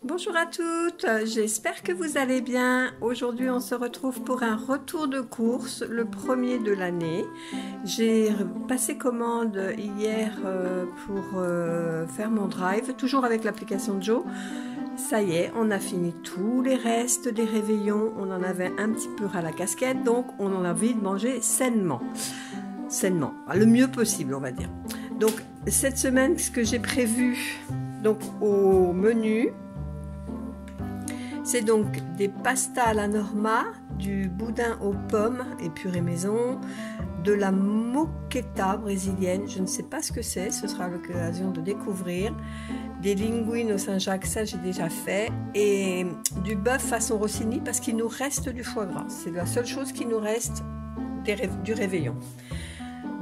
Bonjour à toutes, j'espère que vous allez bien. Aujourd'hui on se retrouve pour un retour de course, le premier de l'année. J'ai passé commande hier pour faire mon drive, toujours avec l'application Joe. Ça y est, on a fini tous les restes des réveillons, on en avait un petit peu à la casquette, donc on en a envie de manger sainement, le mieux possible on va dire. Donc cette semaine, ce que j'ai prévu donc au menu, c'est donc des pastas à la norma, du boudin aux pommes et purée maison, de la moqueta brésilienne, je ne sais pas ce que c'est, ce sera l'occasion de découvrir, des linguines au Saint-Jacques, ça j'ai déjà fait, et du bœuf façon Rossini parce qu'il nous reste du foie gras, c'est la seule chose qui nous reste du réveillon.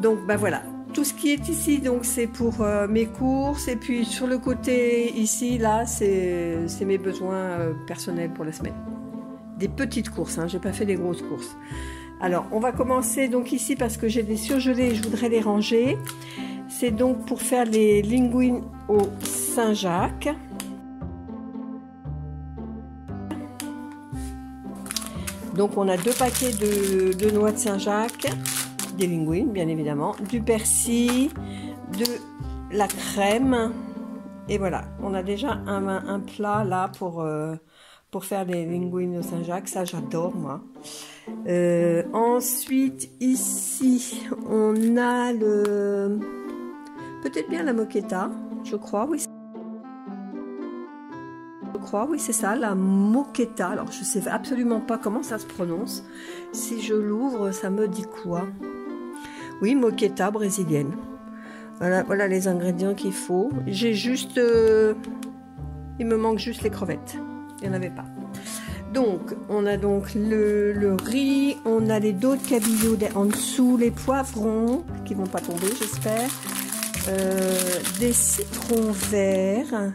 Donc ben voilà. Tout ce qui est ici, donc c'est pour mes courses, et puis sur le côté ici, là, c'est mes besoins personnels pour la semaine. Des petites courses, hein, j'ai pas fait des grosses courses. Alors, on va commencer donc ici parce que j'ai des surgelés, je voudrais les ranger. C'est donc pour faire les linguines au Saint-Jacques. Donc on a 2 paquets de noix de Saint-Jacques. Des linguines bien évidemment, du persil, de la crème, et voilà, on a déjà un plat là pour faire les linguines au Saint-Jacques, ça j'adore moi. Ensuite ici on a peut-être bien la moqueta, je crois, oui c'est ça, la moqueta. Alors je sais absolument pas comment ça se prononce, si je l'ouvre ça me dit quoi? Oui, moqueta brésilienne. Voilà les ingrédients qu'il faut. J'ai juste... il me manque juste les crevettes. Il n'y en avait pas. Donc, on a donc le riz. On a les dos de cabillaud en dessous. Les poivrons, qui ne vont pas tomber, j'espère. Des citrons verts.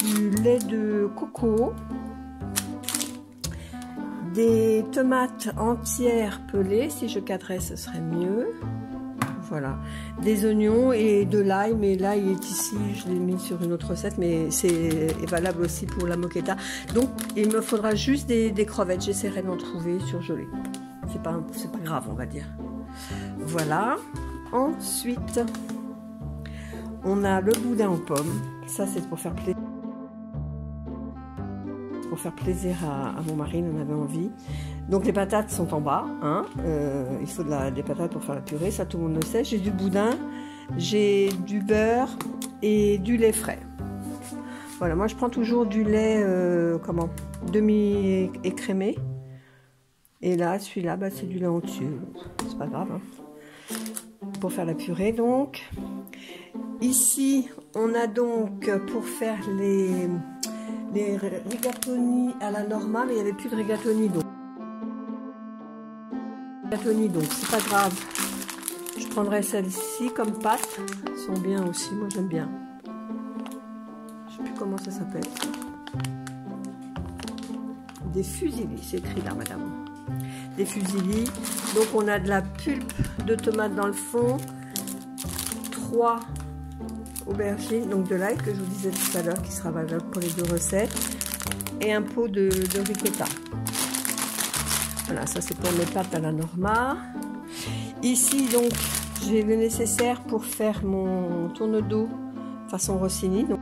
Du lait de coco. Des tomates entières pelées. Si je cadrais, ce serait mieux. Voilà, des oignons et de l'ail, mais l'ail est ici, je l'ai mis sur une autre recette, mais c'est valable aussi pour la moqueta. Donc il me faudra juste des crevettes, j'essaierai d'en trouver surgelées. C'est pas grave, on va dire. Voilà. Ensuite, on a le boudin aux pommes. Ça c'est pour faire plaisir. Pour faire plaisir à mon mari, on avait envie. Donc les patates sont en bas, hein. Il faut des patates pour faire la purée, ça tout le monde le sait. J'ai du boudin, j'ai du beurre et du lait frais. Voilà, moi je prends toujours du lait demi-écrémé. Et là, celui-là, bah, c'est du lait entier. C'est pas grave, hein. Pour faire la purée, donc. Ici, on a donc pour faire les rigatoni à la norma, mais il n'y avait plus de rigatoni, donc c'est pas grave. Je prendrai celle-ci comme pâte. Elles sont bien aussi, moi j'aime bien. Je sais plus comment ça s'appelle. Des fusilli, c'est écrit là, madame. Des fusilli. Donc on a de la pulpe de tomate dans le fond. 3 aubergines, donc de l'ail que je vous disais tout à l'heure, qui sera valable pour les 2 recettes. Et un pot de ricotta. Voilà, ça c'est pour mes pâtes à la norma. Ici donc j'ai le nécessaire pour faire mon tourne-dos façon Rossini. Donc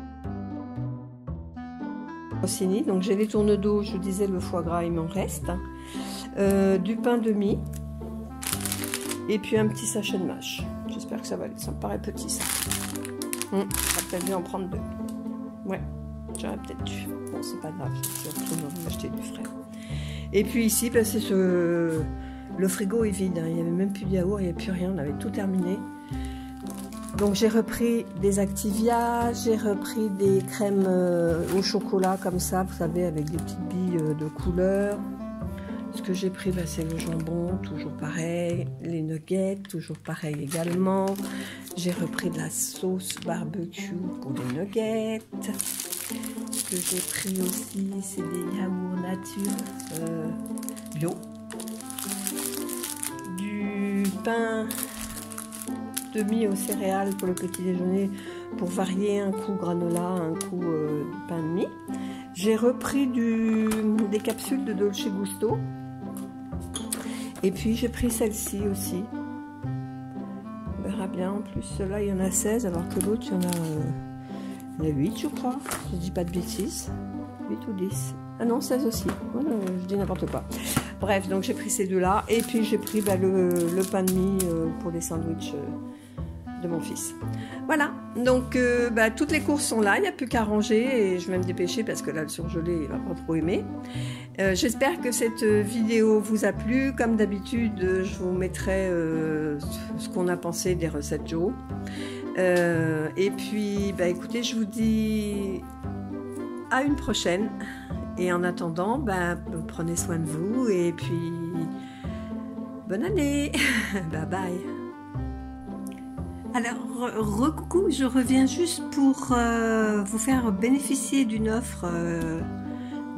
j'ai les tourne-dos, je vous disais le foie gras il m'en reste. Du pain de mie. Et puis un petit sachet de mâche. J'espère que ça va aller, ça me paraît petit ça. Ça peut-être bien en prendre 2. Ouais, j'aurais peut-être dû. Bon c'est pas grave, je vais acheter du frais. Et puis ici, ben, c'est le frigo est vide, hein. Il n'y avait même plus de yaourt, il n'y avait plus rien, on avait tout terminé. Donc j'ai repris des Activia, j'ai repris des crèmes au chocolat comme ça, vous savez, avec des petites billes de couleur. Ce que j'ai pris, ben, c'est le jambon, toujours pareil, les nuggets, toujours pareil également. J'ai repris de la sauce barbecue pour les nuggets. Ce que j'ai pris aussi, c'est des yaourts nature bio. Du pain de mie aux céréales pour le petit déjeuner, pour varier, un coup granola, un coup pain de mie. J'ai repris des capsules de Dolce Gusto. Et puis j'ai pris celle-ci aussi. On verra bien. En plus, celle-là, il y en a 16, alors que l'autre, il y en a 8, je crois. Je dis pas de bêtises. 8 ou 10. Ah non, 16 aussi. Voilà, je dis n'importe quoi. Bref, donc j'ai pris ces deux-là. Et puis j'ai pris le pain de mie pour les sandwichs de mon fils. Voilà, donc toutes les courses sont là, il n'y a plus qu'à ranger et je vais me dépêcher parce que là le surgelé il va pas trop aimer. J'espère que cette vidéo vous a plu. Comme d'habitude, je vous mettrai ce qu'on a pensé des recettes Joe. Et puis écoutez, je vous dis à une prochaine et en attendant prenez soin de vous et puis bonne année. Bye bye. Alors, recoucou, je reviens juste pour vous faire bénéficier d'une offre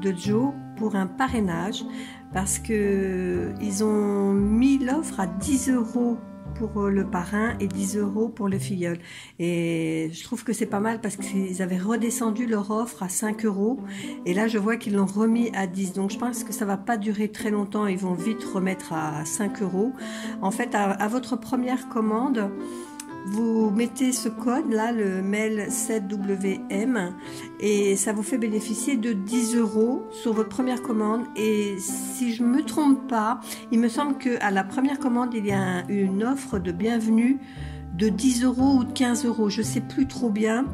de Joe pour un parrainage parce que ils ont mis l'offre à 10 € pour le parrain et 10 € pour le filleul. Et je trouve que c'est pas mal parce qu'ils avaient redescendu leur offre à 5 € et là je vois qu'ils l'ont remis à 10. Donc je pense que ça va pas durer très longtemps, ils vont vite remettre à 5 €. En fait, à votre première commande, vous mettez ce code là, le mail 7WM, et ça vous fait bénéficier de 10 € sur votre première commande. Et si je me trompe pas, il me semble que à la première commande il y a une offre de bienvenue de 10 € ou de 15 €, je sais plus trop bien.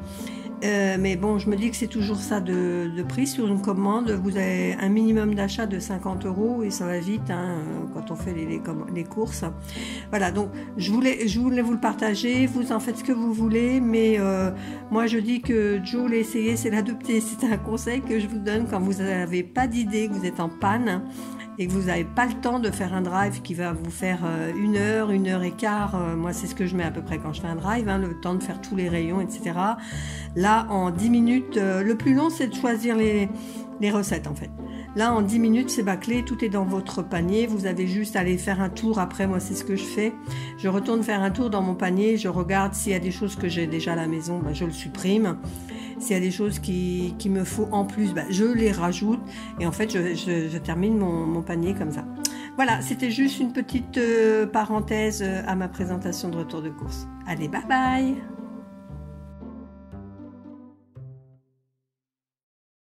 Mais bon, je me dis que c'est toujours ça de prix sur une commande. Vous avez un minimum d'achat de 50 € et ça va vite quand on fait les courses. Voilà, donc je voulais vous le partager. Vous en faites ce que vous voulez, mais moi je dis que Joe l'a essayé, c'est l'adopter. C'est un conseil que je vous donne quand vous n'avez pas d'idée, que vous êtes en panne et que vous n'avez pas le temps de faire un drive qui va vous faire 1 heure, 1 heure et quart. Moi, c'est ce que je mets à peu près quand je fais un drive, le temps de faire tous les rayons, etc. Là, en 10 minutes, le plus long, c'est de choisir les recettes, en fait. Là, en 10 minutes, c'est bâclé, tout est dans votre panier. Vous avez juste à aller faire un tour. Après, moi, c'est ce que je fais. Je retourne faire un tour dans mon panier. Je regarde s'il y a des choses que j'ai déjà à la maison, je le supprime. S'il y a des choses qui me faut en plus, je les rajoute. Et en fait, je termine mon panier comme ça. Voilà, c'était juste une petite parenthèse à ma présentation de retour de course. Allez, bye bye!